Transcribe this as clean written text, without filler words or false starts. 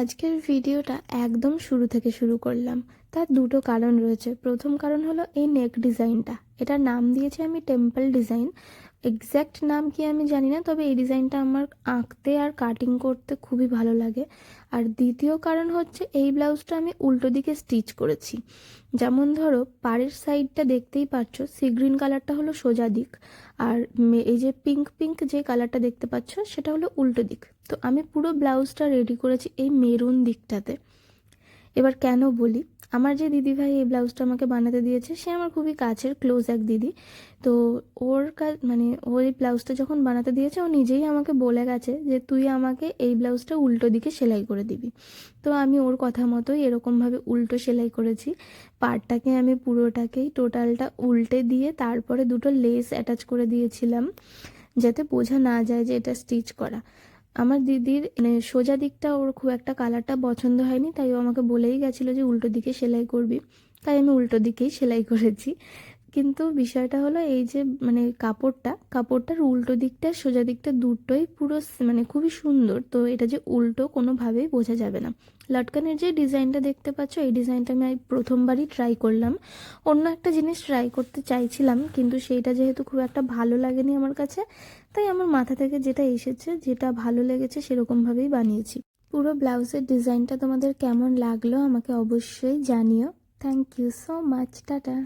আজকের ভিডিওটা একদম শুরু থেকে শুরু করলাম। তার দুটো কারণ রয়েছে। প্রথম কারণ হলো এই নেক ডিজাইনটা। এটার নাম দিয়েছি আমি টেম্পল ডিজাইন। এক্স্যাক্ট নাম কি আমি জানি না, তবে এই ডিজাইনটা আমার আঁকতে আর কাটিং করতে খুবই ভালো লাগে। আর দ্বিতীয় কারণ হচ্ছে এই ব্লাউজটা আমি উল্টো দিকে স্টিচ করেছি। যেমন ধরো পাড়ের সাইডটা দেখতেই পাচ্ছ, সি গ্রিন কালারটা হলো সোজা দিক, আর এই যে পিঙ্ক পিঙ্ক যে কালারটা দেখতে পাচ্ছ সেটা হলো উল্টো দিক। তো আমি পুরো ব্লাউজটা রেডি করেছি এই মেরুন দিকটাতে। এবার কেন বলি, আমার যে দিদিভাই এই ব্লাউজটা আমাকে বানাতে দিয়েছে সে আমার খুবই কাছের ক্লোজ এক দিদি। তো ওর কাজ মানে ও এই ব্লাউজটা যখন বানাতে দিয়েছে ও নিজেই আমাকে বলে গেছে যে তুই আমাকে এই ব্লাউজটা উল্টো দিকে সেলাই করে দিবি। তো আমি ওর কথা মতোই এরকমভাবে উল্টো সেলাই করেছি। পাড়টাকে আমি পুরোটাকেই টোটালটা উল্টে দিয়ে তারপরে দুটো লেস অ্যাটাচ করে দিয়েছিলাম, যাতে বোঝা না যায় যে এটা স্টিচ করা। আমার দিদির মানে সোজা দিকটা ওর খুব একটা কালারটা পছন্দ হয়নি, তাই ও আমাকে বলেই গেছিলো যে উল্টো দিকে সেলাই করবি। তাই আমি উল্টো দিকেই সেলাই করেছি। কিন্তু বিষয়টা হলো এই যে মানে কাপড়টার উল্টো দিকটা সোজা দিকটা দুটোই পুরো মানে খুবই সুন্দর। তো এটা যে উল্টো কোনোভাবেই বোঝা যাবে না। লটকানের যে ডিজাইনটা দেখতে পাচ্ছ এই ডিজাইনটা আমি প্রথমবারই ট্রাই করলাম। অন্য একটা জিনিস ট্রাই করতে চাইছিলাম, কিন্তু সেইটা যেহেতু খুব একটা ভালো লাগেনি আমার কাছে, তাই আমার মাথা থেকে যেটা এসেছে যেটা ভালো লেগেছে সেরকমভাবেই বানিয়েছি। পুরো ব্লাউজের ডিজাইনটা তোমাদের কেমন লাগলো আমাকে অবশ্যই জানিও। Thank you so much, tata.